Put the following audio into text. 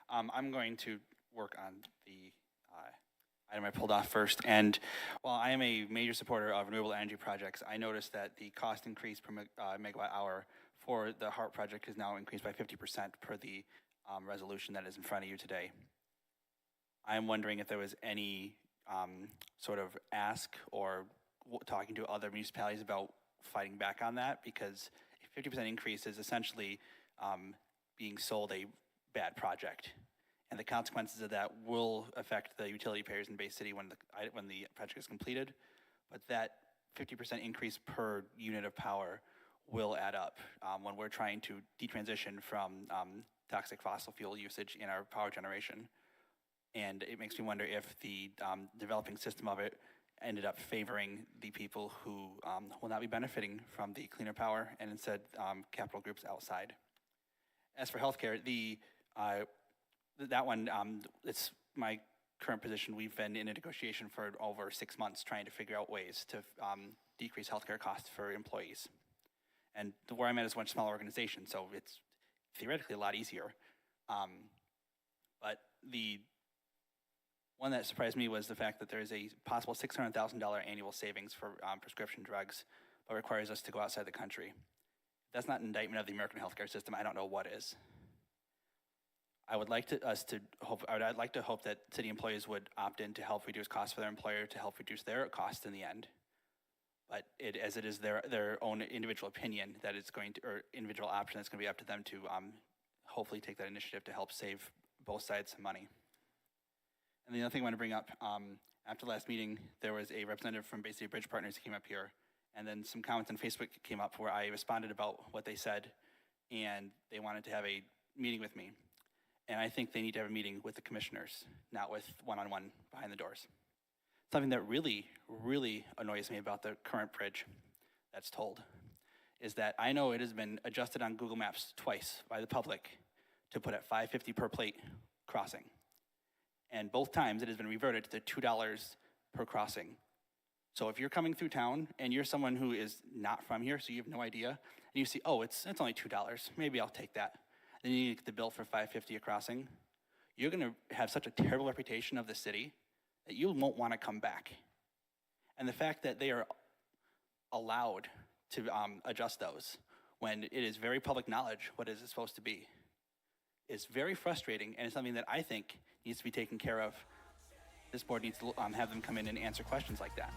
I'm going to work on the item I pulled off first. And while I am a major supporter of renewable energy projects, I noticed that the cost increase per megawatt hour for the Hart project is now increased by 50% per the resolution that is in front of you today. I'm wondering if there was any sort of ask or talking to other municipalities about fighting back on that, because a 50% increase is essentially being sold a bad project, and the consequences of that will affect the utility payers in Bay City when the project is completed. But that 50% increase per unit of power will add up when we're trying to detransition from toxic fossil fuel usage in our power generation. And it makes me wonder if the developing system of it ended up favoring the people who will not be benefiting from the cleaner power, and instead capital groups outside. As for healthcare, that one, it's my current position. We've been in a negotiation for over 6 months trying to figure out ways to decrease healthcare costs for employees. And where I'm at is a much smaller organization, so it's theoretically a lot easier. But the one that surprised me was the fact that there is a possible $600,000 annual savings for prescription drugs, but requires us to go outside the country. If that's not an indictment of the American healthcare system, I don't know what is. I would like I'd like to hope that city employees would opt in to help reduce costs for their employer, to help reduce their costs in the end. But as it is their own individual opinion that it's going to, or individual option, that's going to be up to them to hopefully take that initiative to help save both sides some money. And the other thing I want to bring up, after the last meeting, there was a representative from Bay City Bridge Partners who came up here, and then some comments on Facebook came up where I responded about what they said, and they wanted to have a meeting with me. And I think they need to have a meeting with the commissioners, not with one-on-one behind the doors. Something that really, really annoys me about the current bridge that's told is that I know it has been adjusted on Google Maps twice by the public to put at $5.50 per plate crossing. And both times it has been reverted to $2 per crossing. So if you're coming through town and you're someone who is not from here, so you have no idea, and you see, oh, it's only $2, maybe I'll take that. Then you get the bill for $5.50 a crossing. You're gonna have such a terrible reputation of the city that you won't wanna come back. And the fact that they are allowed to adjust those when it is very public knowledge what is it supposed to be is very frustrating, and it's something that I think needs to be taken care of. This board needs to have them come in and answer questions like that.